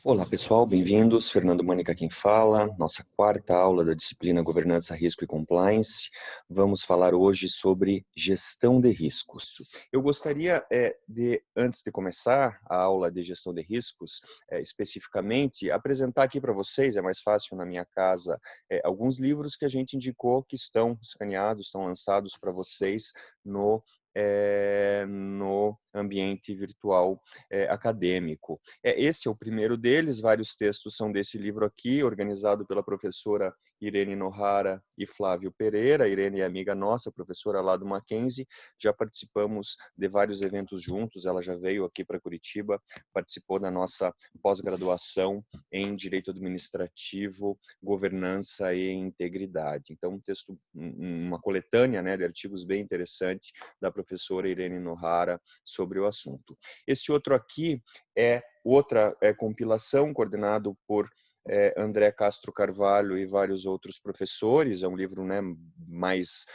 Olá pessoal, bem-vindos. Fernando Mânica quem fala, nossa quarta aula da disciplina Governança, Risco e Compliance. Vamos falar hoje sobre gestão de riscos. Eu gostaria antes de começar a aula de gestão de riscos, especificamente, apresentar aqui para vocês, é mais fácil na minha casa, alguns livros que a gente indicou que estão escaneados, estão lançados para vocês no ambiente virtual acadêmico. Esse é o primeiro deles, vários textos são desse livro aqui, organizado pela professora Irene Nohara e Flávio Pereira. A Irene é amiga nossa, professora lá do Mackenzie, já participamos de vários eventos juntos, ela já veio aqui para Curitiba, participou da nossa pós-graduação em Direito Administrativo, Governança e Integridade. Então, um texto, uma coletânea, né, de artigos bem interessante da professora Irene Nohara sobre o assunto. Esse outro aqui é outra compilação coordenado por André Castro Carvalho e vários outros professores. É um livro, né, mais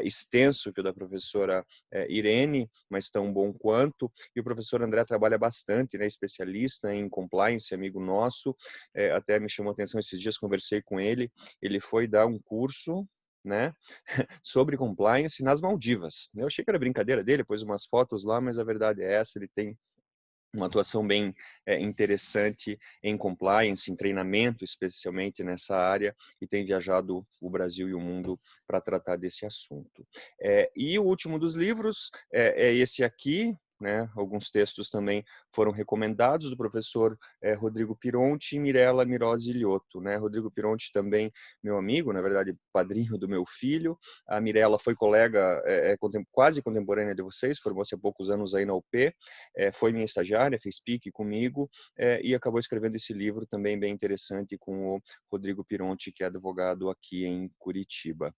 extenso que o da professora Irene, mas tão bom quanto. E o professor André trabalha bastante, né, especialista em compliance, amigo nosso. Até me chamou a atenção esses dias, conversei com ele. Ele foi dar um curso, né, sobre compliance nas Maldivas. Eu achei que era brincadeira dele, pôs umas fotos lá, mas a verdade é essa, ele tem uma atuação bem interessante em compliance, em treinamento, especialmente nessa área, e tem viajado o Brasil e o mundo para tratar desse assunto. E o último dos livros é esse aqui, né? Alguns textos também foram recomendados do professor Rodrigo Pironti e Mirella Mirosi Iliotto, né? Rodrigo Pironti também meu amigo, na verdade padrinho do meu filho. A Mirella foi colega quase contemporânea de vocês, formou-se há poucos anos aí na UP, foi minha estagiária, fez PIC comigo e acabou escrevendo esse livro também bem interessante com o Rodrigo Pironti, que é advogado aqui em Curitiba.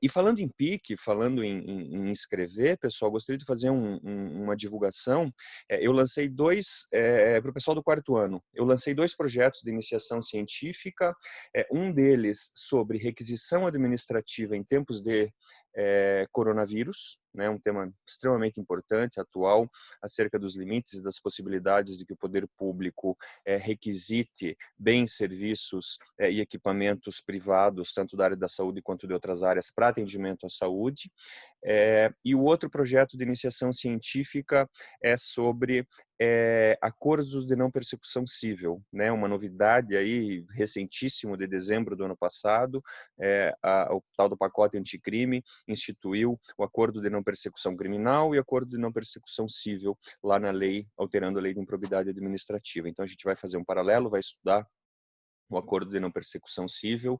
E falando em PIC, falando em escrever, pessoal, gostaria de fazer uma divulgação. Eu lancei para o pessoal do quarto ano, eu lancei 2 projetos de iniciação científica, um deles sobre requisição administrativa em tempos de coronavírus, né, um tema extremamente importante, atual, acerca dos limites e das possibilidades de que o poder público requisite bens, serviços e equipamentos privados, tanto da área da saúde quanto de outras áreas, para atendimento à saúde. E o outro projeto de iniciação científica é sobre acordos de não persecução civil, né? Uma novidade aí recentíssimo de dezembro do ano passado, o tal do pacote anticrime instituiu o acordo de não persecução criminal e acordo de não persecução civil lá na lei, alterando a lei de improbidade administrativa. Então a gente vai fazer um paralelo, vai estudar o acordo de não persecução civil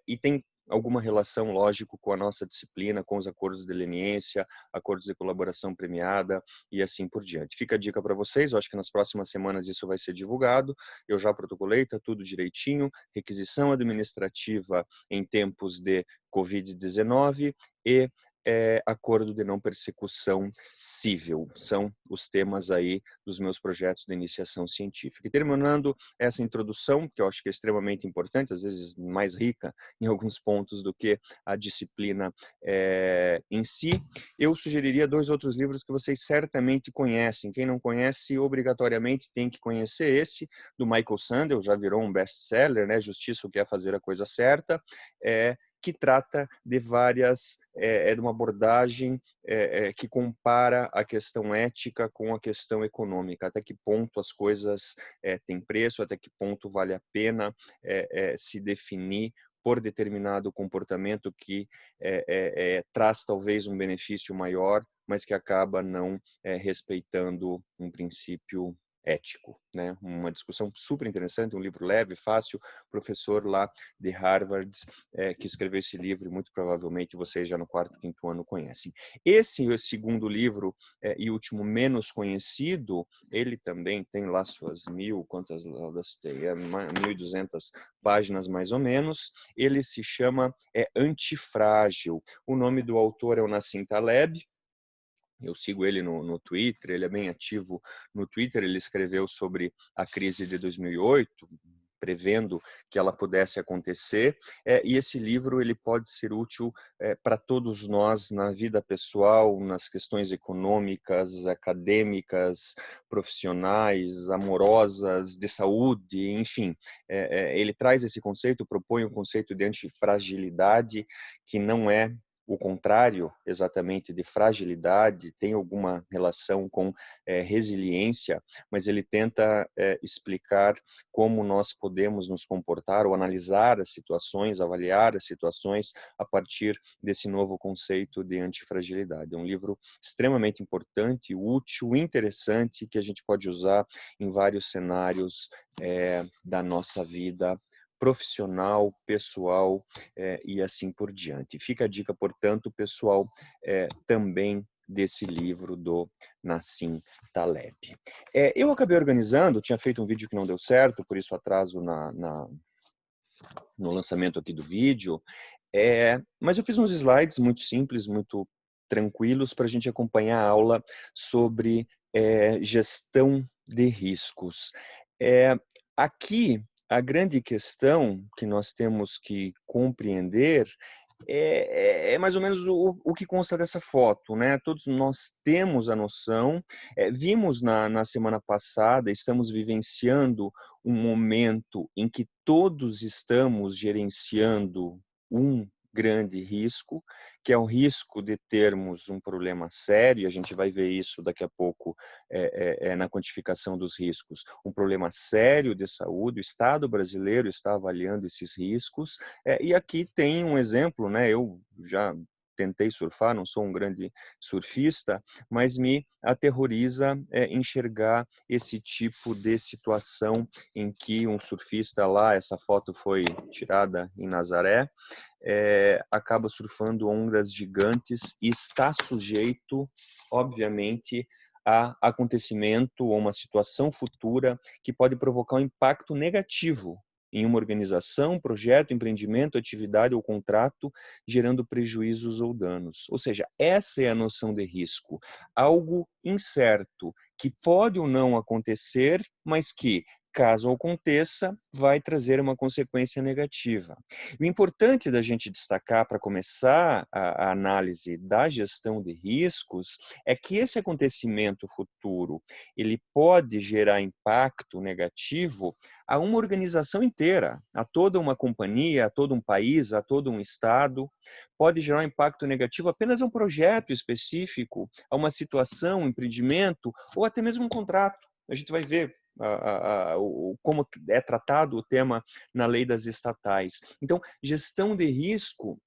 e tem alguma relação, lógico, com a nossa disciplina, com os acordos de leniência, acordos de colaboração premiada e assim por diante. Fica a dica para vocês, eu acho que nas próximas semanas isso vai ser divulgado, eu já protocolei, está tudo direitinho, requisição administrativa em tempos de Covid-19 e acordo de não persecução civil. São os temas aí dos meus projetos de iniciação científica. E terminando essa introdução, que eu acho que é extremamente importante, às vezes mais rica em alguns pontos do que a disciplina em si, eu sugeriria 2 outros livros que vocês certamente conhecem. Quem não conhece, obrigatoriamente tem que conhecer esse, do Michael Sandel, já virou um best-seller, né? Justiça, o que é fazer a coisa certa, que trata de de uma abordagem que compara a questão ética com a questão econômica, até que ponto as coisas têm preço, até que ponto vale a pena se definir por determinado comportamento que traz talvez um benefício maior, mas que acaba não respeitando um princípio ético, né? Uma discussão super interessante, um livro leve, fácil, professor lá de Harvard que escreveu esse livro e muito provavelmente vocês já no 4º, 5º ano conhecem. Esse o segundo livro e último menos conhecido, ele também tem lá suas quantas aulas tem? 1.200 páginas mais ou menos. Ele se chama Antifrágil. O nome do autor é o Nassim Taleb. Eu sigo ele no Twitter, ele é bem ativo no Twitter, ele escreveu sobre a crise de 2008, prevendo que ela pudesse acontecer, e esse livro ele pode ser útil para todos nós na vida pessoal, nas questões econômicas, acadêmicas, profissionais, amorosas, de saúde, enfim. Ele traz esse conceito, propõe o conceito de antifragilidade, que não é o contrário exatamente de fragilidade, tem alguma relação com resiliência, mas ele tenta explicar como nós podemos nos comportar ou analisar as situações, avaliar as situações a partir desse novo conceito de antifragilidade. É um livro extremamente importante, útil, interessante, que a gente pode usar em vários cenários da nossa vida profissional, pessoal e assim por diante. Fica a dica, portanto, pessoal, também desse livro do Nassim Taleb. Eu acabei organizando, tinha feito um vídeo que não deu certo, por isso atraso no lançamento aqui do vídeo, mas eu fiz uns slides muito simples, muito tranquilos, para a gente acompanhar a aula sobre gestão de riscos. Aqui, a grande questão que nós temos que compreender mais ou menos o que consta dessa foto, né? Todos nós temos a noção, vimos na semana passada, estamos vivenciando um momento em que todos estamos gerenciando um grande risco, que é o risco de termos um problema sério, e a gente vai ver isso daqui a pouco na quantificação dos riscos, um problema sério de saúde. O Estado brasileiro está avaliando esses riscos, e aqui tem um exemplo, né? Eu já tentei surfar, não sou um grande surfista, mas me aterroriza enxergar esse tipo de situação em que um surfista lá, essa foto foi tirada em Nazaré, acaba surfando ondas gigantes e está sujeito, obviamente, a acontecimento ou uma situação futura que pode provocar um impacto negativo em uma organização, projeto, empreendimento, atividade ou contrato, gerando prejuízos ou danos. Ou seja, essa é a noção de risco. Algo incerto, que pode ou não acontecer, mas que, caso aconteça, vai trazer uma consequência negativa. O importante da gente destacar para começar a análise da gestão de riscos é que esse acontecimento futuro, ele pode gerar impacto negativo a uma organização inteira, a toda uma companhia, a todo um país, a todo um estado. Pode gerar um impacto negativo apenas a um projeto específico, a uma situação, um empreendimento ou até mesmo um contrato. A gente vai ver como é tratado o tema na lei das estatais. Então, gestão de risco,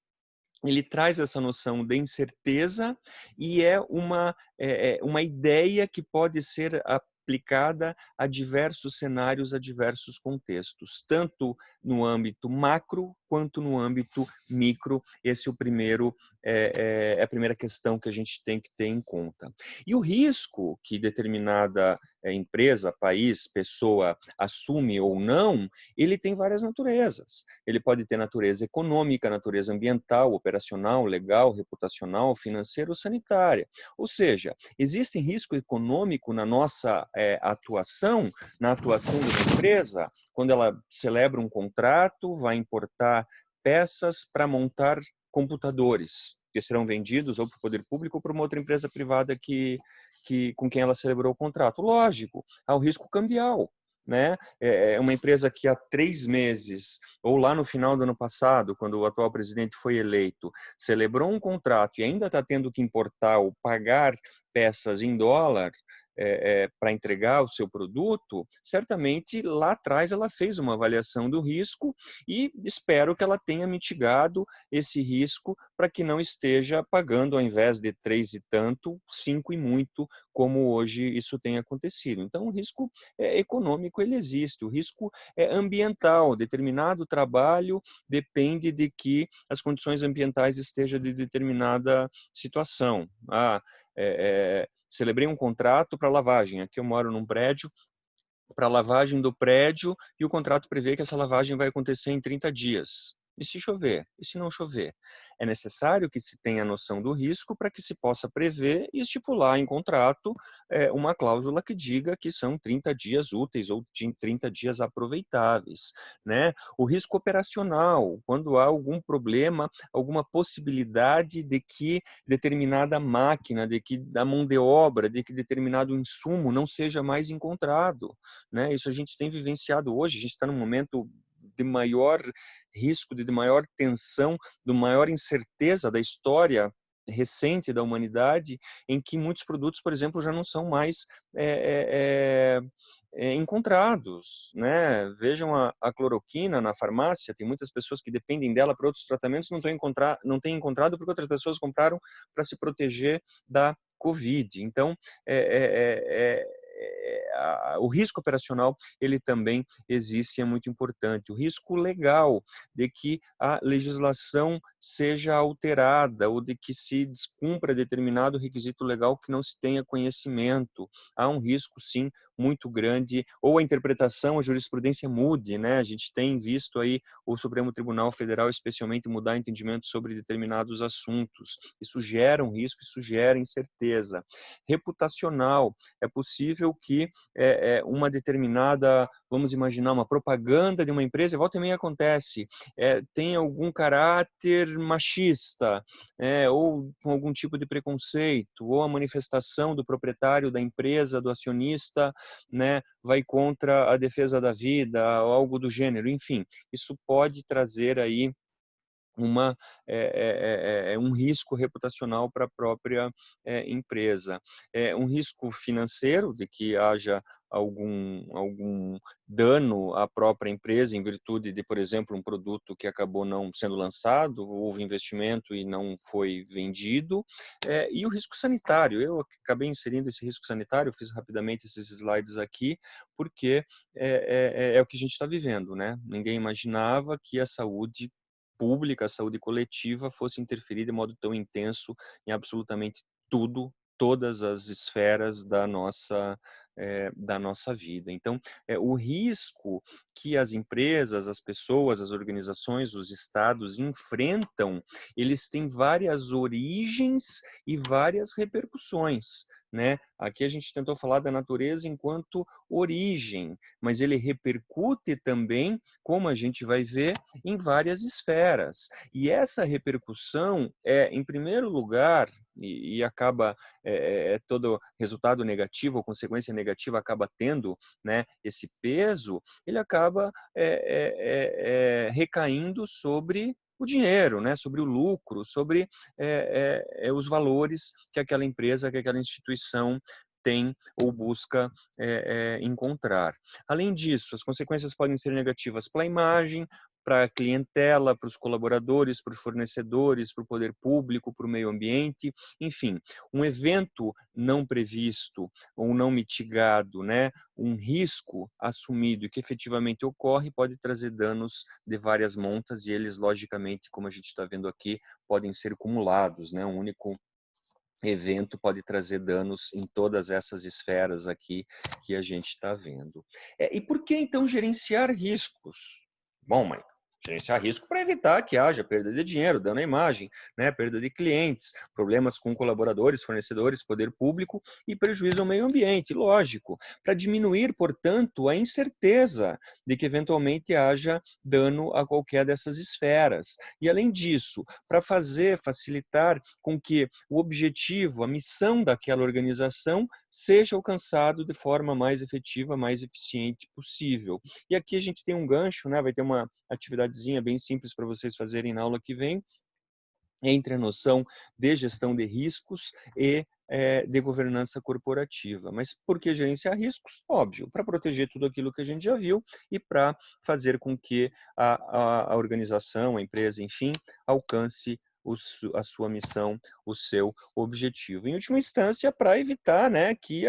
ele traz essa noção de incerteza e é uma ideia que pode ser aplicada a diversos cenários, a diversos contextos, tanto no âmbito macro quanto no âmbito micro. Esse é o primeiro, a primeira questão que a gente tem que ter em conta. E o risco que determinada empresa, país, pessoa assume ou não, ele tem várias naturezas. Ele pode ter natureza econômica, natureza ambiental, operacional, legal, reputacional, financeira ou sanitária. Ou seja, existe risco econômico na nossa atuação, na atuação de uma empresa, quando ela celebra um contrato, vai importar peças para montar computadores que serão vendidos ou para o poder público ou para uma outra empresa privada com quem ela celebrou o contrato. Lógico, há o risco cambial, né? É uma empresa que há 3 meses, ou lá no final do ano passado, quando o atual presidente foi eleito, celebrou um contrato e ainda está tendo que importar ou pagar peças em dólar para entregar o seu produto, certamente lá atrás ela fez uma avaliação do risco e espero que ela tenha mitigado esse risco para que não esteja pagando, ao invés de 3 e tanto, 5 e muito, como hoje isso tem acontecido. Então, o risco econômico ele existe, o risco é ambiental. Determinado trabalho depende de que as condições ambientais estejam de determinada situação. Celebrei um contrato para lavagem. Aqui eu moro num prédio, para lavagem do prédio, e o contrato prevê que essa lavagem vai acontecer em 30 dias. E se chover? E se não chover? É necessário que se tenha noção do risco para que se possa prever e estipular em contrato uma cláusula que diga que são 30 dias úteis ou 30 dias aproveitáveis, né? O risco operacional, quando há algum problema, alguma possibilidade de que determinada máquina, de que da mão de obra, de que determinado insumo não seja mais encontrado, né? Isso a gente tem vivenciado hoje, a gente está num momento de maior risco, de maior tensão, de maior incerteza da história recente da humanidade, em que muitos produtos, por exemplo, já não são mais encontrados, né? Vejam a cloroquina na farmácia, tem muitas pessoas que dependem dela para outros tratamentos, não têm encontrado porque outras pessoas compraram para se proteger da Covid. Então, o risco operacional ele também existe e é muito importante. O risco legal de que a legislação seja alterada ou de que se descumpra determinado requisito legal que não se tenha conhecimento. Há um risco, sim, muito grande, ou a interpretação, a jurisprudência mude, né? A gente tem visto aí o Supremo Tribunal Federal especialmente mudar entendimento sobre determinados assuntos. Isso gera um risco, isso gera incerteza. Reputacional, é possível que uma determinada, vamos imaginar, uma propaganda de uma empresa, volta e meia acontece, tem algum caráter machista, ou com algum tipo de preconceito, ou a manifestação do proprietário da empresa, do acionista, né, vai contra a defesa da vida, ou algo do gênero, enfim, isso pode trazer aí um risco reputacional para a própria empresa. Um risco financeiro de que haja algum dano à própria empresa em virtude de, por exemplo, um produto que acabou não sendo lançado, houve investimento e não foi vendido, e o risco sanitário. Eu acabei inserindo esse risco sanitário, fiz rapidamente esses slides aqui, porque é o que a gente está vivendo, né? Ninguém imaginava que a saúde pública, a saúde coletiva fosse interferir de modo tão intenso em absolutamente tudo, todas as esferas da nossa vida. Então, o risco que as empresas, as pessoas, as organizações, os estados enfrentam, eles têm várias origens e várias repercussões, né? Aqui a gente tentou falar da natureza enquanto origem, mas ele repercute também, como a gente vai ver, em várias esferas. E essa repercussão em primeiro lugar, e acaba todo resultado negativo ou consequência negativa acaba tendo, né, esse peso, ele acaba recaindo sobre o dinheiro, né, sobre o lucro, sobre os valores que aquela empresa, que aquela instituição tem ou busca encontrar. Além disso, as consequências podem ser negativas para a imagem, para a clientela, para os colaboradores, para os fornecedores, para o poder público, para o meio ambiente, enfim, um evento não previsto ou não mitigado, né, um risco assumido e que efetivamente ocorre pode trazer danos de várias montas e eles, logicamente, como a gente está vendo aqui, podem ser cumulados, né, um único evento pode trazer danos em todas essas esferas aqui que a gente está vendo. E por que, então, gerenciar riscos? Bom, Mike, gerenciar risco para evitar que haja perda de dinheiro, dano à imagem, né, perda de clientes, problemas com colaboradores, fornecedores, poder público e prejuízo ao meio ambiente, lógico, para diminuir, portanto, a incerteza de que eventualmente haja dano a qualquer dessas esferas. E, além disso, para facilitar com que o objetivo, a missão daquela organização seja alcançado de forma mais efetiva, mais eficiente possível. E aqui a gente tem um gancho, né? Vai ter uma atividadezinha bem simples para vocês fazerem na aula que vem, entre a noção de gestão de riscos e de governança corporativa. Mas por que gerenciar riscos? Óbvio, para proteger tudo aquilo que a gente já viu e para fazer com que a organização, a empresa, enfim, alcance a sua missão, o seu objetivo. Em última instância, para evitar, né, que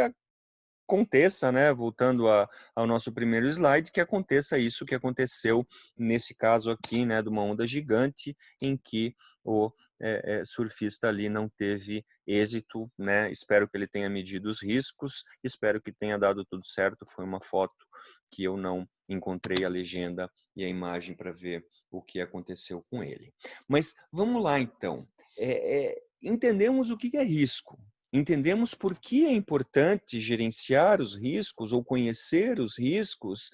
aconteça, né, voltando ao nosso primeiro slide, que aconteça isso que aconteceu nesse caso aqui, né, de uma onda gigante em que o surfista ali não teve êxito, né, espero que ele tenha medido os riscos, espero que tenha dado tudo certo, foi uma foto que eu não encontrei a legenda e a imagem para ver o que aconteceu com ele. Mas vamos lá, então. Entendemos o que é risco. Entendemos por que é importante gerenciar os riscos ou conhecer os riscos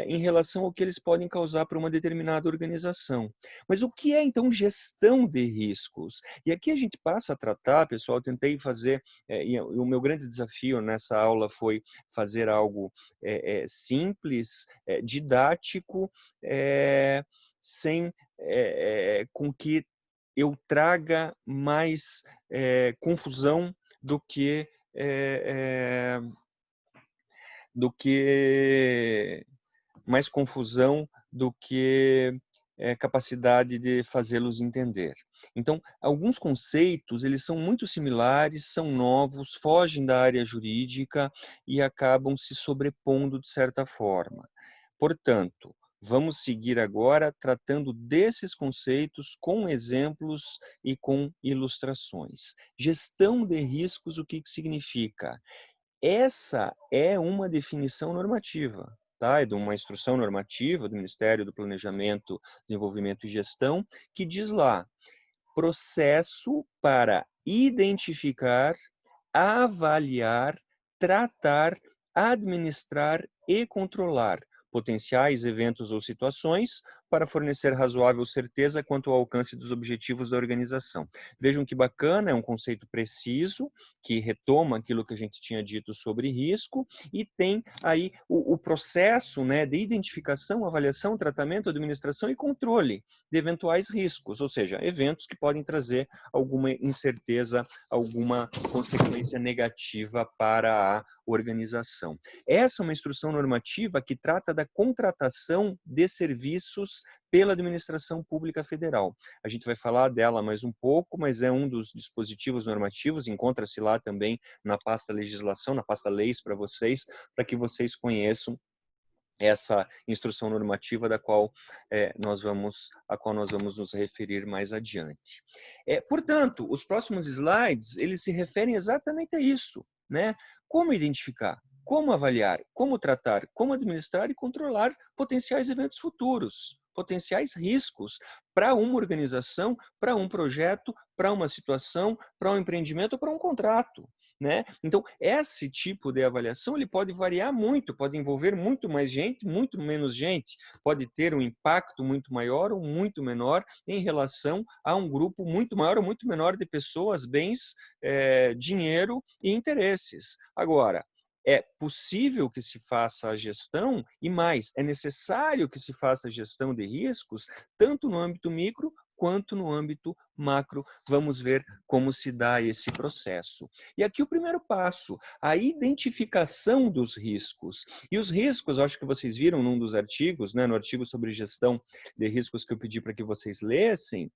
em relação ao que eles podem causar para uma determinada organização. Mas o que é, então, gestão de riscos? E aqui a gente passa a tratar, pessoal, eu tentei fazer, e o meu grande desafio nessa aula foi fazer algo simples, didático, sem com que eu traga mais confusão do que do que mais confusão do que capacidade de fazê-los entender. Então, alguns conceitos, eles são muito similares, são novos, fogem da área jurídica e acabam se sobrepondo de certa forma. Portanto, vamos seguir agora tratando desses conceitos com exemplos e com ilustrações. Gestão de riscos, o que significa? Essa é uma definição normativa, tá? É de uma instrução normativa do Ministério do Planejamento, Desenvolvimento e Gestão, que diz lá: processo para identificar, avaliar, tratar, administrar e controlar potenciais eventos ou situações para fornecer razoável certeza quanto ao alcance dos objetivos da organização. Vejam que bacana, é um conceito preciso, que retoma aquilo que a gente tinha dito sobre risco, e tem aí o processo, né, de identificação, avaliação, tratamento, administração e controle de eventuais riscos, ou seja, eventos que podem trazer alguma incerteza, alguma consequência negativa para a organização. Essa é uma instrução normativa que trata da contratação de serviços pela administração pública federal. A gente vai falar dela mais um pouco, mas é um dos dispositivos normativos, encontra-se lá também na pasta legislação, na pasta leis para que vocês conheçam essa instrução normativa a qual nós vamos nos referir mais adiante. Portanto, os próximos slides, eles se referem exatamente a isso, né? Como identificar, como avaliar, como tratar, como administrar e controlar potenciais eventos futuros, potenciais riscos para uma organização, para um projeto, para uma situação, para um empreendimento ou para um contrato. Né? Então, esse tipo de avaliação ele pode variar muito, pode envolver muito mais gente, muito menos gente, pode ter um impacto muito maior ou muito menor em relação a um grupo muito maior ou muito menor de pessoas, bens, dinheiro e interesses. Agora, é possível que se faça a gestão e mais, é necessário que se faça a gestão de riscos, tanto no âmbito micro quanto no âmbito macro. Vamos ver como se dá esse processo. E aqui o primeiro passo, a identificação dos riscos. E os riscos, acho que vocês viram num dos artigos, né, no artigo sobre gestão de riscos que eu pedi para que vocês lessem,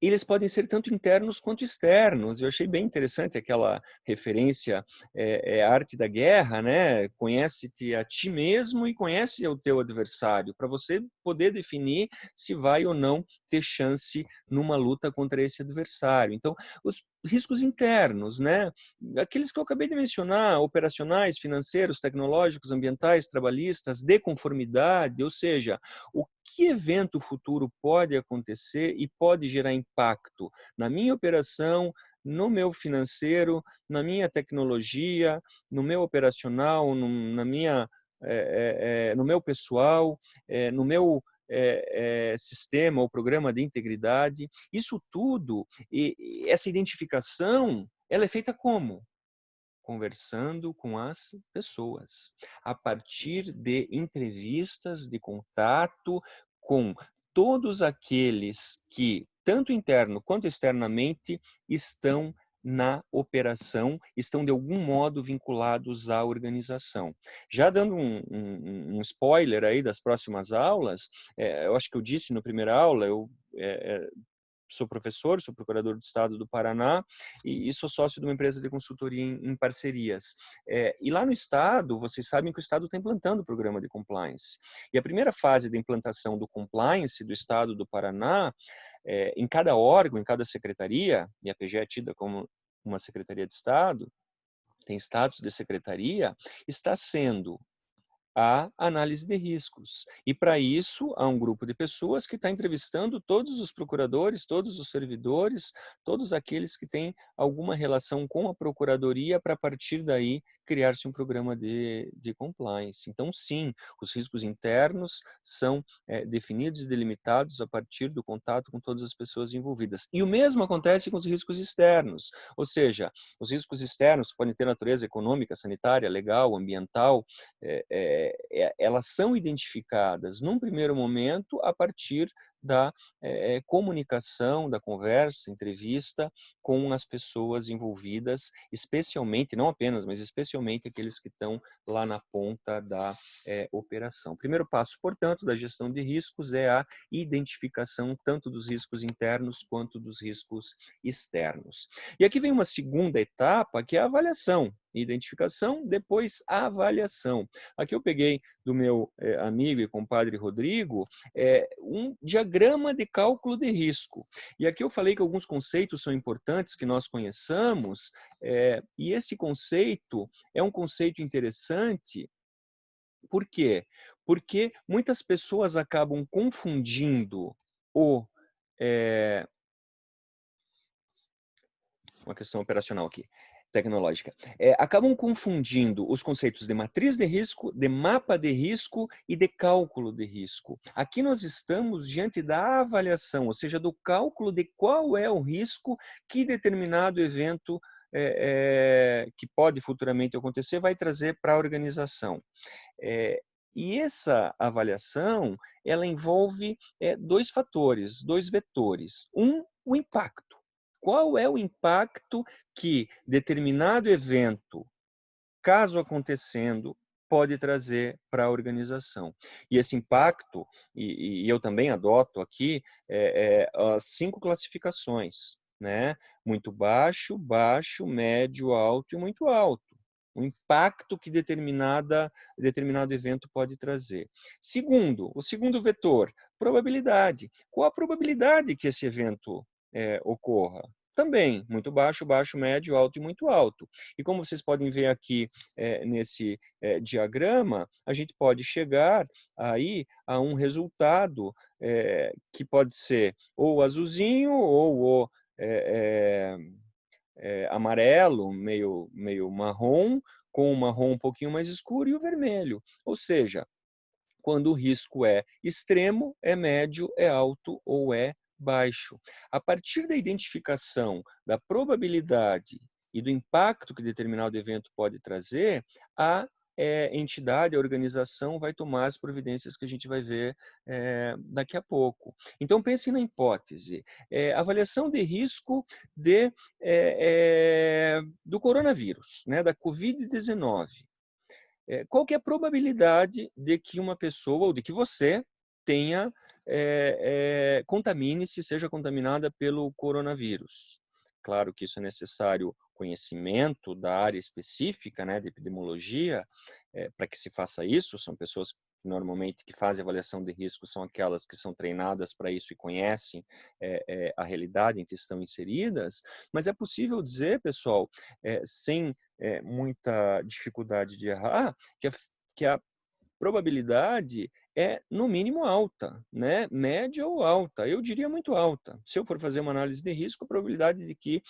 eles podem ser tanto internos quanto externos. Eu achei bem interessante aquela referência à arte da guerra, né? Conhece-te a ti mesmo e conhece o teu adversário, para você poder definir se vai ou não ter chance numa luta contra esse adversário. Então, os riscos internos, né? Aqueles que eu acabei de mencionar, operacionais, financeiros, tecnológicos, ambientais, trabalhistas, de conformidade, ou seja, o que evento futuro pode acontecer e pode gerar impacto na minha operação, no meu financeiro, na minha tecnologia, no meu operacional, no meu pessoal, no meu sistema ou programa de integridade. Isso tudo, essa identificação, ela é feita como? Conversando com as pessoas, a partir de entrevistas, de contato com todos aqueles que, tanto interno quanto externamente, estão na operação, estão de algum modo vinculados à organização. Já dando um spoiler aí das próximas aulas, eu acho que eu disse na primeira aula, eu sou professor, sou procurador do Estado do Paraná e sou sócio de uma empresa de consultoria em parcerias. E lá no Estado, vocês sabem que o Estado está implantando o programa de compliance. E a primeira fase da implantação do compliance do Estado do Paraná, em cada órgão, em cada secretaria, e a PGE é tida como uma secretaria de Estado, tem status de secretaria, está sendo a análise de riscos. E para isso, há um grupo de pessoas que está entrevistando todos os procuradores, todos os servidores, todos aqueles que têm alguma relação com a procuradoria, para a partir daí criar-se um programa de compliance. Então, sim, os riscos internos são definidos e delimitados a partir do contato com todas as pessoas envolvidas. E o mesmo acontece com os riscos externos, ou seja, os riscos externos podem ter natureza econômica, sanitária, legal, ambiental, elas são identificadas num primeiro momento a partir da comunicação, da conversa, entrevista com as pessoas envolvidas, especialmente, não apenas, mas especialmente aqueles que estão lá na ponta da operação. O primeiro passo, portanto, da gestão de riscos é a identificação tanto dos riscos internos quanto dos riscos externos. E aqui vem uma segunda etapa, que é a avaliação. Identificação, depois a avaliação. Aqui eu peguei do meu amigo e compadre Rodrigo um diagrama de cálculo de risco. E aqui eu falei que alguns conceitos são importantes que nós conheçamos, e esse conceito é um conceito interessante. Por quê? Porque muitas pessoas acabam confundindo uma questão operacional aqui, tecnológica. Acabam confundindo os conceitos de matriz de risco, de mapa de risco e de cálculo de risco. Aqui nós estamos diante da avaliação, ou seja, do cálculo de qual é o risco que determinado evento que pode futuramente acontecer vai trazer para a organização. E essa avaliação, ela envolve dois fatores, dois vetores. O impacto. Qual é o impacto que determinado evento, caso acontecendo, pode trazer para a organização? E esse impacto, e eu também adoto aqui, as 5 classificações, né? Muito baixo, baixo, médio, alto e muito alto. O impacto que determinado evento pode trazer. Segundo, o segundo vetor, probabilidade. Qual a probabilidade que esse evento ocorra? Também, muito baixo, baixo, médio, alto e muito alto. E como vocês podem ver aqui nesse diagrama, a gente pode chegar aí a um resultado que pode ser ou azulzinho ou o amarelo, meio marrom, com o marrom um pouquinho mais escuro e o vermelho. Ou seja, quando o risco é extremo, é médio, é alto ou é baixo. A partir da identificação da probabilidade e do impacto que determinado evento pode trazer, a entidade, a organização vai tomar as providências que a gente vai ver daqui a pouco. Então, pense na hipótese. Avaliação de risco do coronavírus, né, da Covid-19. Qual que é a probabilidade de que uma pessoa, ou de que você tenha, contamine-se, seja contaminada pelo coronavírus? Claro que isso é necessário conhecimento da área específica, né, de epidemiologia, para que se faça isso. São pessoas que normalmente que fazem avaliação de risco, são aquelas que são treinadas para isso e conhecem a realidade em que estão inseridas, mas é possível dizer, pessoal, sem muita dificuldade de errar, que a probabilidade é, no mínimo, alta, né? Média ou alta. Eu diria muito alta. Se eu for fazer uma análise de risco, a probabilidade de que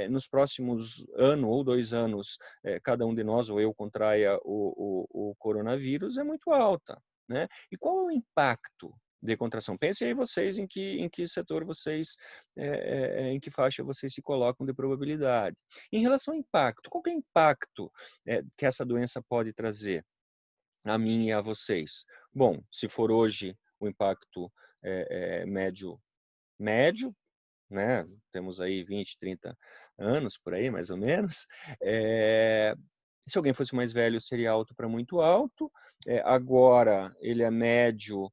nos próximos ano ou 2 anos, cada um de nós ou eu contraia o coronavírus é muito alta, né? E qual é o impacto de contração? Pensem aí vocês em que setor vocês, em que faixa vocês se colocam de probabilidade. Em relação ao impacto, qual que é o impacto que essa doença pode trazer a mim e a vocês? Bom, se for hoje o impacto médio, né? Temos aí 20, 30 anos por aí, mais ou menos. Se alguém fosse mais velho, seria alto para muito alto. Agora, ele é médio,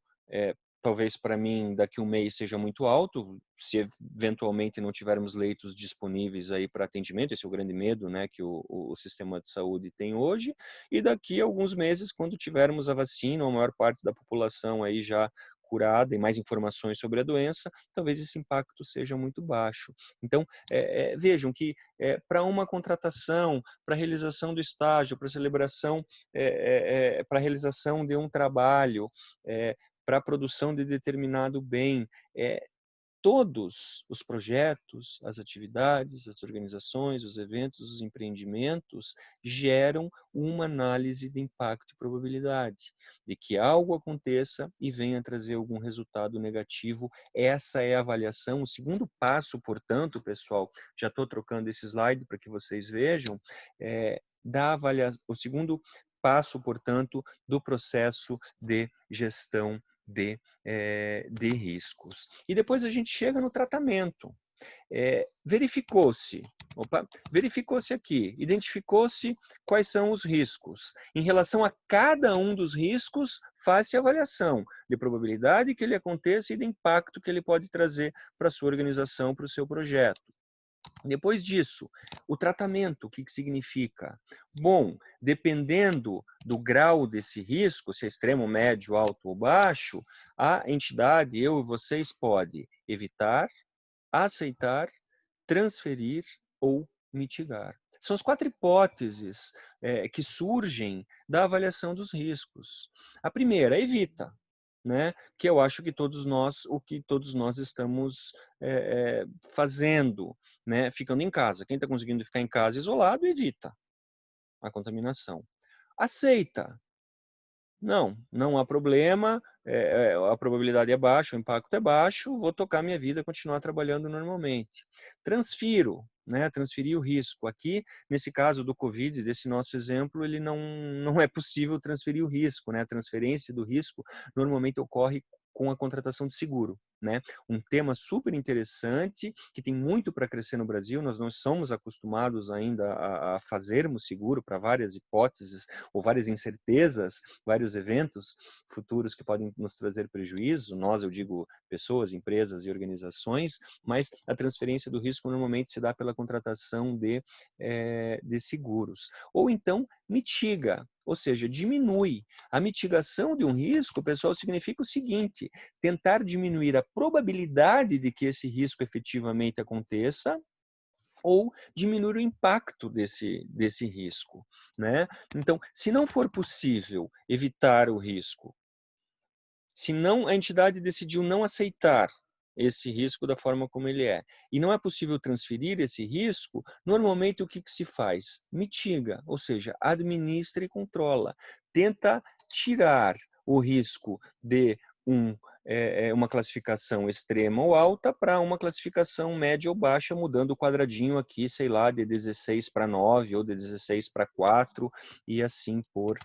talvez para mim daqui a um mês seja muito alto, se eventualmente não tivermos leitos disponíveis aí para atendimento. Esse é o grande medo, né, que o sistema de saúde tem hoje. E daqui a alguns meses, quando tivermos a vacina, a maior parte da população aí já curada e mais informações sobre a doença, talvez esse impacto seja muito baixo. Então, vejam que para uma contratação, para a realização do estágio, para a celebração, para a realização de um trabalho, para a produção de determinado bem, todos os projetos, as atividades, as organizações, os eventos, os empreendimentos geram uma análise de impacto e probabilidade de que algo aconteça e venha trazer algum resultado negativo. Essa é a avaliação. O segundo passo, portanto, pessoal, já estou trocando esse slide para que vocês vejam, da avaliação, o segundo passo, portanto, do processo de gestão de riscos. E depois a gente chega no tratamento. Verificou-se aqui, identificou-se quais são os riscos. Em relação a cada um dos riscos, faz-se avaliação de probabilidade que ele aconteça e de impacto que ele pode trazer para a sua organização, para o seu projeto. Depois disso, o tratamento, o que significa? Bom, dependendo do grau desse risco, se é extremo, médio, alto ou baixo, a entidade, eu e vocês, pode evitar, aceitar, transferir ou mitigar. São as 4 hipóteses que surgem da avaliação dos riscos. A primeira, evita. Né? Que eu acho que o que todos nós estamos fazendo, né? Ficando em casa. Quem está conseguindo ficar em casa isolado, evita a contaminação. Aceita. Não há problema, a probabilidade é baixa, o impacto é baixo, vou tocar minha vida, continuar trabalhando normalmente. Transfiro, né? Transferir o risco. Aqui, nesse caso do Covid, desse nosso exemplo, ele não é possível transferir o risco, né? A transferência do risco normalmente ocorre com a contratação de seguro, né? Um tema super interessante, que tem muito para crescer no Brasil, nós não somos acostumados ainda a fazermos seguro para várias hipóteses ou várias incertezas, vários eventos futuros que podem nos trazer prejuízo, nós, eu digo, pessoas, empresas e organizações, mas a transferência do risco normalmente se dá pela contratação de seguros. Ou então, mitiga, ou seja, diminui. A mitigação de um risco, pessoal, significa o seguinte: tentar diminuir a probabilidade de que esse risco efetivamente aconteça ou diminuir o impacto desse risco, né? Então, se não for possível evitar o risco, se não a entidade decidiu não aceitar esse risco da forma como ele é, e não é possível transferir esse risco, normalmente o que se faz? Mitiga, ou seja, administra e controla. Tenta tirar o risco de uma classificação extrema ou alta para uma classificação média ou baixa, mudando o quadradinho aqui, sei lá, de 16 para 9 ou de 16 para 4 e assim por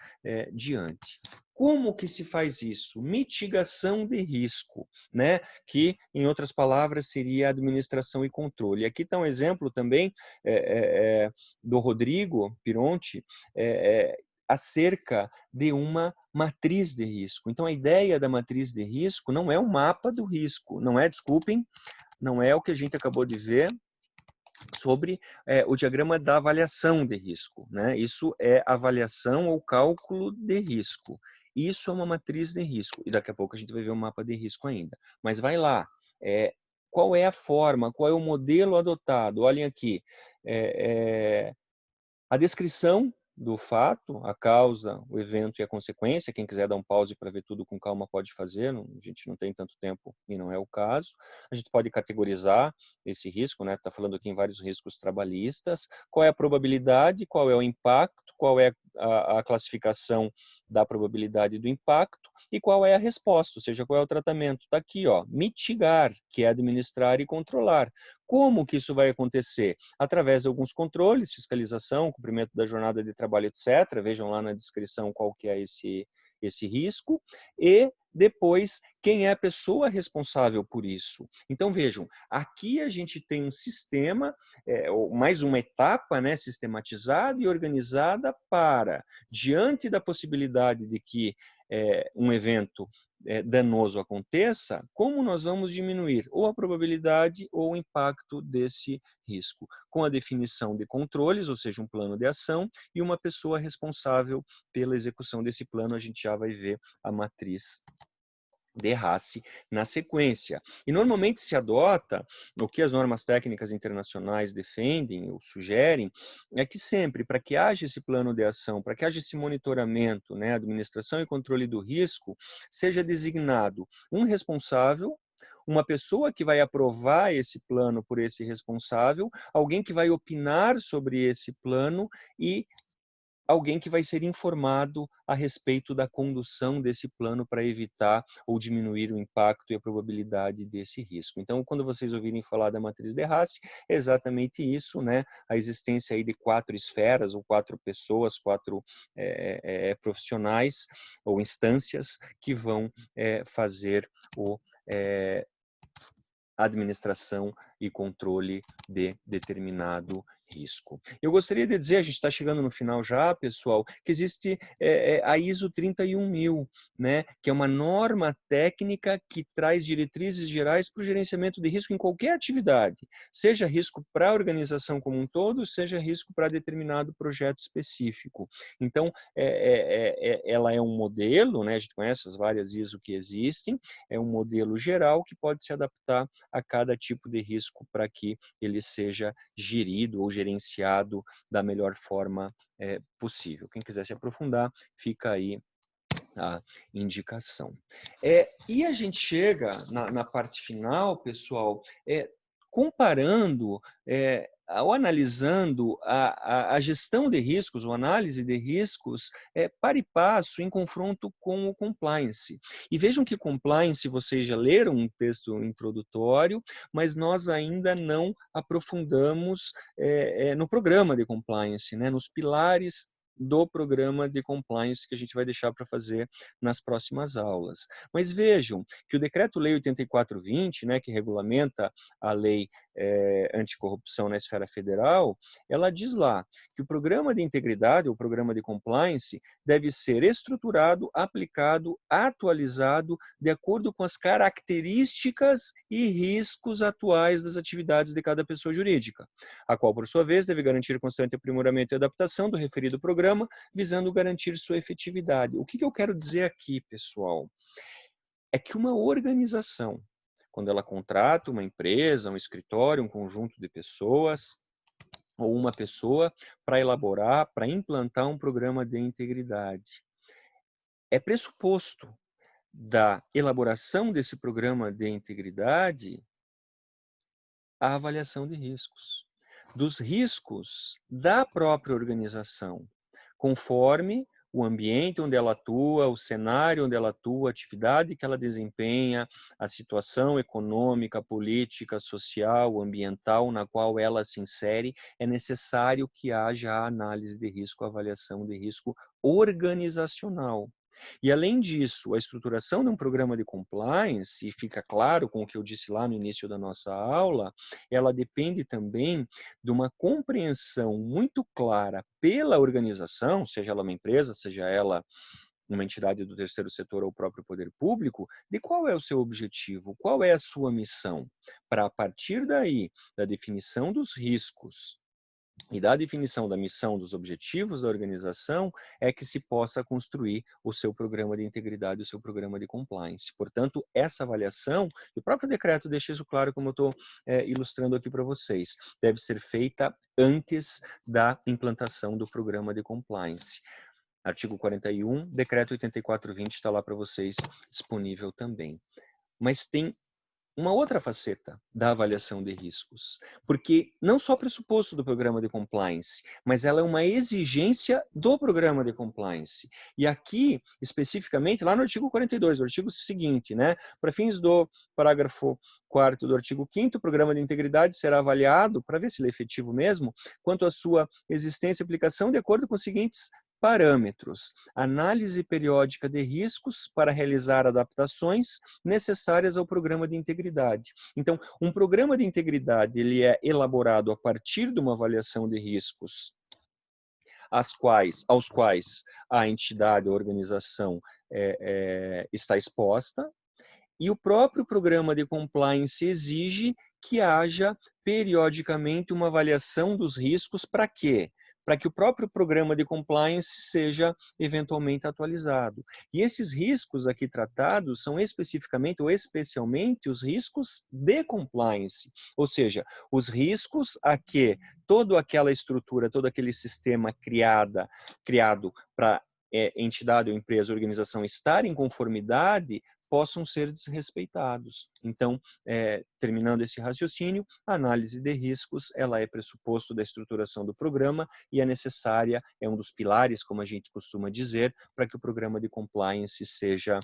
diante. Como que se faz isso? Mitigação de risco, né? Que, em outras palavras, seria administração e controle. Aqui está um exemplo também do Rodrigo Pironti, acerca de uma matriz de risco. Então, a ideia da matriz de risco não é um mapa do risco, não é, desculpem, não é o que a gente acabou de ver sobre o diagrama da avaliação de risco, né? Isso é avaliação ou cálculo de risco. Isso é uma matriz de risco. E daqui a pouco a gente vai ver um mapa de risco ainda. Mas vai lá. Qual é a forma, qual é o modelo adotado? Olhem aqui. A descrição do fato, a causa, o evento e a consequência. Quem quiser dar um pause para ver tudo com calma pode fazer, a gente não tem tanto tempo e não é o caso. A gente pode categorizar esse risco, né? Está falando aqui em vários riscos trabalhistas. Qual é a probabilidade, qual é o impacto, qual é a classificação da probabilidade do impacto e qual é a resposta, ou seja, qual é o tratamento. Está aqui, ó, mitigar, que é administrar e controlar. Como que isso vai acontecer? Através de alguns controles, fiscalização, cumprimento da jornada de trabalho, etc. Vejam lá na descrição qual que é esse risco. E depois, quem é a pessoa responsável por isso? Então, vejam, aqui a gente tem um sistema, mais uma etapa, né, sistematizada e organizada para, diante da possibilidade de que um evento danoso aconteça, como nós vamos diminuir ou a probabilidade ou o impacto desse risco? Com a definição de controles, ou seja, um plano de ação, e uma pessoa responsável pela execução desse plano, a gente já vai ver a matriz DRACE na sequência. E normalmente se adota, o que as normas técnicas internacionais defendem ou sugerem, é que sempre, para que haja esse plano de ação, para que haja esse monitoramento, né, administração e controle do risco, seja designado um responsável, uma pessoa que vai aprovar esse plano por esse responsável, alguém que vai opinar sobre esse plano e alguém que vai ser informado a respeito da condução desse plano para evitar ou diminuir o impacto e a probabilidade desse risco. Então, quando vocês ouvirem falar da matriz de DRACE, é exatamente isso, né? A existência aí de 4 esferas ou 4 pessoas, 4 profissionais ou instâncias que vão fazer a administração e controle de determinado risco. Eu gostaria de dizer, a gente está chegando no final já, pessoal, que existe a ISO 31000, né, que é uma norma técnica que traz diretrizes gerais para o gerenciamento de risco em qualquer atividade, seja risco para a organização como um todo, seja risco para determinado projeto específico. Então, ela é um modelo, né, a gente conhece as várias ISO que existem, é um modelo geral que pode se adaptar a cada tipo de risco para que ele seja gerido ou gerenciado da melhor forma possível. Quem quiser se aprofundar, fica aí a indicação. E a gente chega na parte final, pessoal, comparando ou analisando a gestão de riscos, ou análise de riscos, para e passo em confronto com o compliance. E vejam que compliance, vocês já leram um texto introdutório, mas nós ainda não aprofundamos no programa de compliance, né, nos pilares do programa de compliance que a gente vai deixar para fazer nas próximas aulas. Mas vejam que o Decreto-Lei 8420, né, que regulamenta a lei anticorrupção na esfera federal, ela diz lá que o programa de integridade, ou programa de compliance, deve ser estruturado, aplicado, atualizado de acordo com as características e riscos atuais das atividades de cada pessoa jurídica, a qual, por sua vez, deve garantir constante aprimoramento e adaptação do referido programa, visando garantir sua efetividade. O que eu quero dizer aqui, pessoal? É que uma organização, quando ela contrata uma empresa, um escritório, um conjunto de pessoas, ou uma pessoa para elaborar, para implantar um programa de integridade, é pressuposto da elaboração desse programa de integridade a avaliação de riscos. Dos riscos da própria organização, conforme o ambiente onde ela atua, o cenário onde ela atua, a atividade que ela desempenha, a situação econômica, política, social, ambiental na qual ela se insere, é necessário que haja a análise de risco, a avaliação de risco organizacional. E, além disso, a estruturação de um programa de compliance, e fica claro com o que eu disse lá no início da nossa aula, ela depende também de uma compreensão muito clara pela organização, seja ela uma empresa, seja ela uma entidade do terceiro setor ou o próprio poder público, de qual é o seu objetivo, qual é a sua missão, para, a partir daí, da definição dos riscos e da definição da missão, dos objetivos da organização, é que se possa construir o seu programa de integridade, o seu programa de compliance. Portanto, essa avaliação, o próprio decreto deixa isso claro, como eu estou ilustrando aqui para vocês, deve ser feita antes da implantação do programa de compliance. Artigo 41, decreto 8420 está lá para vocês disponível também. Mas tem uma outra faceta da avaliação de riscos, porque não só pressuposto do programa de compliance, mas ela é uma exigência do programa de compliance. E aqui, especificamente, lá no artigo 42, o artigo seguinte, né, para fins do parágrafo 4º do artigo 5º, o programa de integridade será avaliado, para ver se ele é efetivo mesmo, quanto à sua existência e aplicação de acordo com os seguintes parâmetros: análise periódica de riscos para realizar adaptações necessárias ao programa de integridade. Então, um programa de integridade ele é elaborado a partir de uma avaliação de riscos aos quais a entidade, a organização está exposta, e o próprio programa de compliance exige que haja periodicamente uma avaliação dos riscos para quê? para que o próprio programa de compliance seja eventualmente atualizado. E esses riscos aqui tratados são especificamente ou especialmente os riscos de compliance, ou seja, os riscos a que toda aquela estrutura, todo aquele sistema criado para entidade ou empresa, organização estar em conformidade, possam ser desrespeitados. Então, terminando esse raciocínio, a análise de riscos, ela é pressuposto da estruturação do programa e é necessária, é um dos pilares, como a gente costuma dizer, para que o programa de compliance seja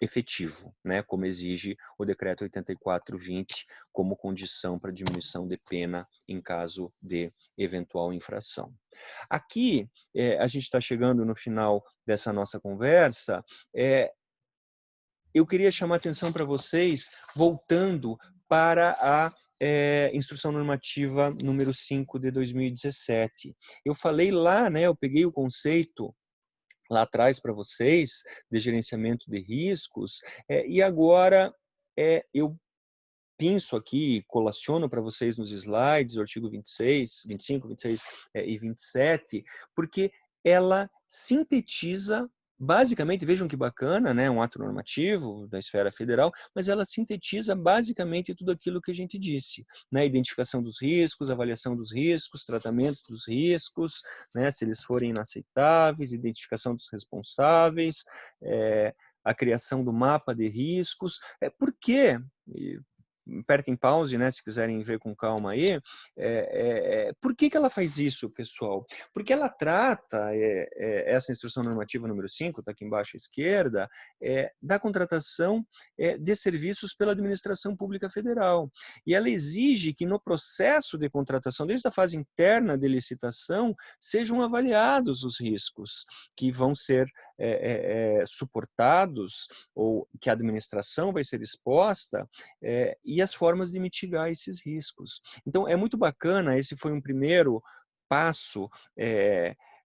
efetivo, né, como exige o decreto 8420 como condição para diminuição de pena em caso de eventual infração. Aqui, a gente está chegando no final dessa nossa conversa, eu queria chamar a atenção para vocês, voltando para a Instrução Normativa número 5 de 2017. Eu falei lá, né, eu peguei o conceito lá atrás para vocês, de gerenciamento de riscos, e agora eu pinço aqui, colaciono para vocês nos slides, o artigo 26, 25, 26 e 27, porque ela sintetiza, basicamente, vejam que bacana, né, um ato normativo da esfera federal, mas ela sintetiza basicamente tudo aquilo que a gente disse, né, identificação dos riscos, avaliação dos riscos, tratamento dos riscos, né, se eles forem inaceitáveis, identificação dos responsáveis, a criação do mapa de riscos. Por quê? Apertem pause, né, se quiserem ver com calma aí. Por que ela faz isso, pessoal? Porque ela trata, essa instrução normativa número 5, está aqui embaixo à esquerda, da contratação de serviços pela administração pública federal. E ela exige que no processo de contratação, desde a fase interna de licitação, sejam avaliados os riscos que vão ser suportados ou que a administração vai ser exposta, e as formas de mitigar esses riscos. Então, é muito bacana, esse foi um primeiro passo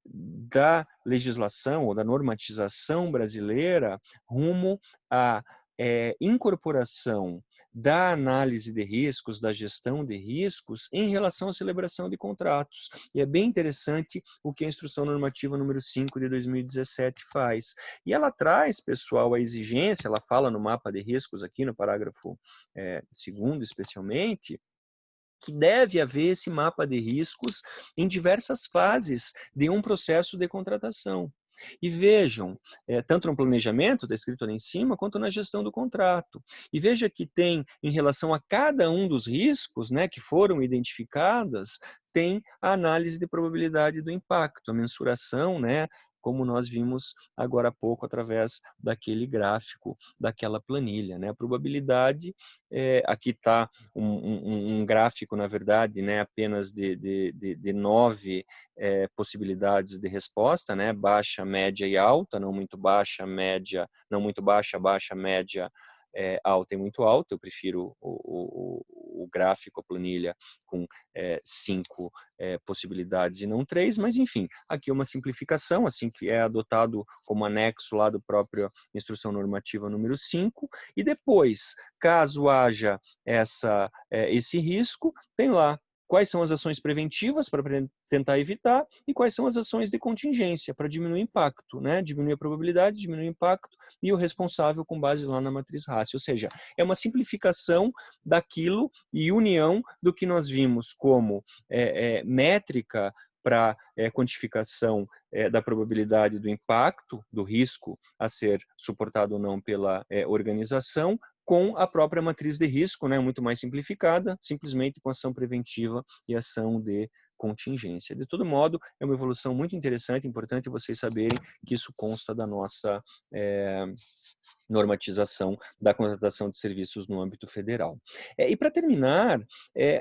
da legislação ou da normatização brasileira rumo à incorporação da análise de riscos, da gestão de riscos em relação à celebração de contratos. E é bem interessante o que a Instrução Normativa número 5 de 2017 faz. E ela traz, pessoal, a exigência, ela fala no mapa de riscos aqui no parágrafo 2º, especialmente, que deve haver esse mapa de riscos em diversas fases de um processo de contratação. E vejam, tanto no planejamento, está escrito ali em cima, quanto na gestão do contrato. E veja que tem, em relação a cada um dos riscos, né, que foram identificadas, tem a análise de probabilidade do impacto, a mensuração, né, como nós vimos agora há pouco através daquele gráfico, daquela planilha, né? A probabilidade, aqui está um gráfico, na verdade, né, apenas de 9 possibilidades de resposta, né, baixa, média e alta, não muito baixa, média, não muito baixa, baixa, média, alta e muito alta. Eu prefiro o gráfico, a planilha, com 5 possibilidades e não 3, mas enfim, aqui é uma simplificação, assim que é adotado como anexo lá do próprio Instrução Normativa número 5, e depois, caso haja esse risco, tem lá quais são as ações preventivas para tentar evitar e quais são as ações de contingência para diminuir o impacto, né? Diminuir a probabilidade, diminuir o impacto e o responsável com base lá na matriz RACI. Ou seja, é uma simplificação daquilo e união do que nós vimos como métrica para quantificação da probabilidade do impacto, do risco a ser suportado ou não pela organização, com a própria matriz de risco, né, muito mais simplificada, simplesmente com ação preventiva e ação de contingência. De todo modo, é uma evolução muito interessante, importante vocês saberem que isso consta da nossa normatização da contratação de serviços no âmbito federal. E para terminar,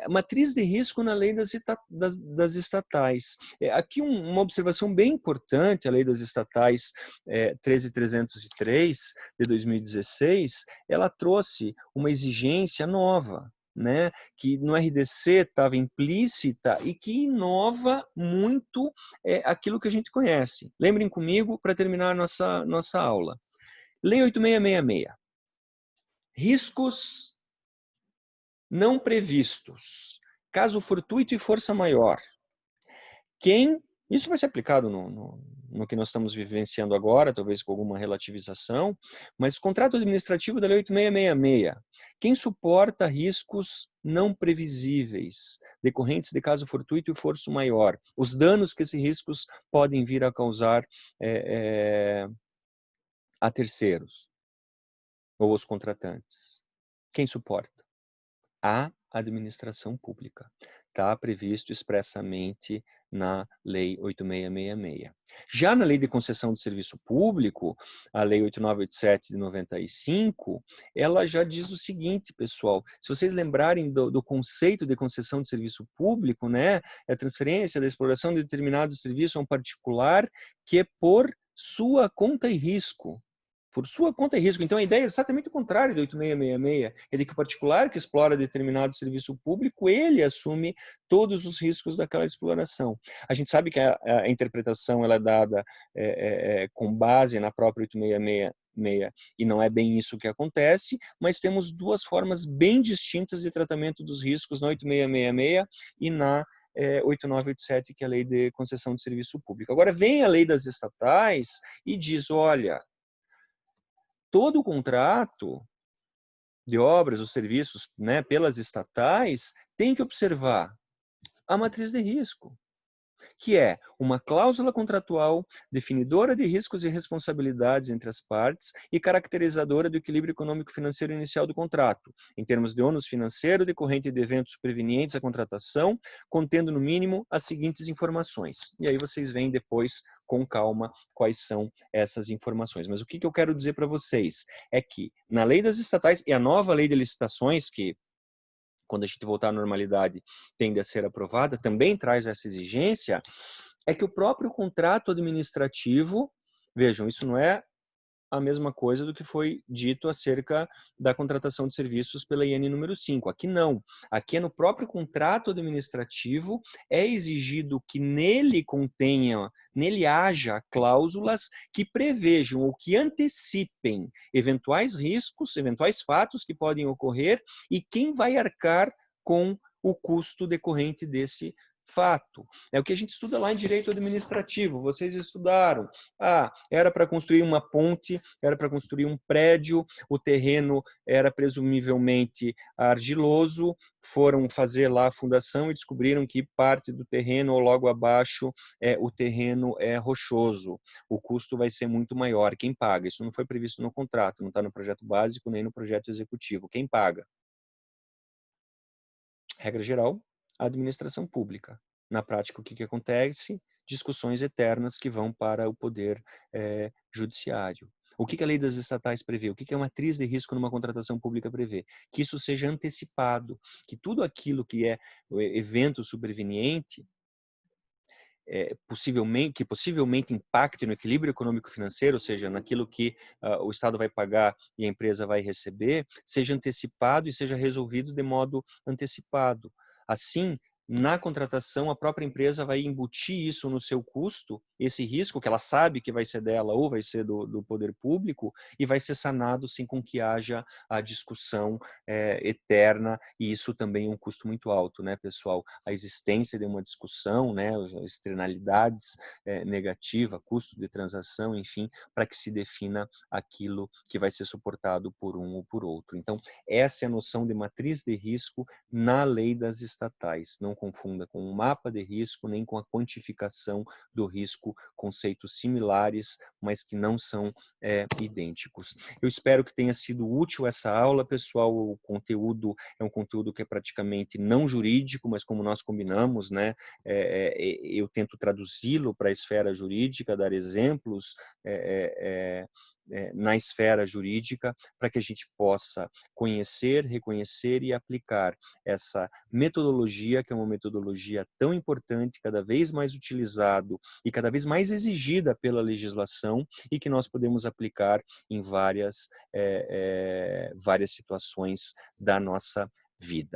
matriz de risco na lei das estatais. Aqui uma observação bem importante, a lei das estatais 13.303 de 2016, ela trouxe uma exigência nova, né, que no RDC estava implícita e que inova muito aquilo que a gente conhece. Lembrem comigo para terminar a nossa aula. Lei 8666. Riscos não previstos, caso fortuito e força maior, Isso vai ser aplicado no que nós estamos vivenciando agora, talvez com alguma relativização, mas o contrato administrativo da Lei 8666. Quem suporta riscos não previsíveis, decorrentes de caso fortuito e forço maior, os danos que esses riscos podem vir a causar a terceiros ou os contratantes. Quem suporta? A administração pública. Está previsto expressamente na Lei 8666. Já na Lei de Concessão de Serviço Público, a Lei 8987 de 95, ela já diz o seguinte, pessoal, se vocês lembrarem do conceito de concessão de serviço público, né, é a transferência da exploração de determinado serviço a um particular que é por sua conta e risco. Por sua conta e risco. Então, a ideia é exatamente o contrário do 8666, é de que o particular que explora determinado serviço público, ele assume todos os riscos daquela exploração. A gente sabe que a interpretação ela é dada com base na própria 8666, e não é bem isso que acontece, mas temos duas formas bem distintas de tratamento dos riscos na 8666 e na 8987, que é a Lei de Concessão de Serviço Público. Agora, vem a Lei das Estatais e diz, olha, todo o contrato de obras ou serviços, né, pelas estatais tem que observar a matriz de risco, que é uma cláusula contratual definidora de riscos e responsabilidades entre as partes e caracterizadora do equilíbrio econômico-financeiro inicial do contrato, em termos de ônus financeiro decorrente de eventos prevenientes à contratação, contendo no mínimo as seguintes informações. E aí vocês veem depois com calma quais são essas informações. Mas o que eu quero dizer para vocês é que na lei das estatais e a nova lei de licitações, que quando a gente voltar à normalidade, tende a ser aprovada, também traz essa exigência, é que o próprio contrato administrativo, vejam, isso não é a mesma coisa do que foi dito acerca da contratação de serviços pela IN número 5. Aqui não. Aqui é no próprio contrato administrativo, é exigido que nele haja cláusulas que prevejam ou que antecipem eventuais riscos, eventuais fatos que podem ocorrer e quem vai arcar com o custo decorrente desse fato. É o que a gente estuda lá em direito administrativo. Vocês estudaram. Era para construir uma ponte, era para construir um prédio, o terreno era presumivelmente argiloso, foram fazer lá a fundação e descobriram que parte do terreno ou logo abaixo o terreno é rochoso. O custo vai ser muito maior. Quem paga? Isso não foi previsto no contrato, não está no projeto básico nem no projeto executivo. Quem paga? Regra geral, a administração pública. Na prática, o que acontece? Discussões eternas que vão para o poder judiciário. O que a lei das estatais prevê? O que a matriz de risco numa contratação pública prevê? Que isso seja antecipado, que tudo aquilo que é evento superveniente, possivelmente impacte no equilíbrio econômico-financeiro, ou seja, naquilo que o Estado vai pagar e a empresa vai receber, seja antecipado e seja resolvido de modo antecipado. Assim, na contratação, a própria empresa vai embutir isso no seu custo, esse risco que ela sabe que vai ser dela ou vai ser do poder público, e vai ser sanado sem com que haja a discussão eterna, e isso também é um custo muito alto, né, pessoal? A existência de uma discussão, né, externalidades negativas, custo de transação, enfim, para que se defina aquilo que vai ser suportado por um ou por outro. Então, essa é a noção de matriz de risco na lei das estatais. Não confunda com o mapa de risco, nem com a quantificação do risco, conceitos similares, mas que não são idênticos. Eu espero que tenha sido útil essa aula, pessoal. O conteúdo é um conteúdo que é praticamente não jurídico, mas como nós combinamos, né, eu tento traduzi-lo para a esfera jurídica, dar exemplos na esfera jurídica, para que a gente possa conhecer, reconhecer e aplicar essa metodologia, que é uma metodologia tão importante, cada vez mais utilizado e cada vez mais exigida pela legislação, e que nós podemos aplicar em várias situações da nossa vida.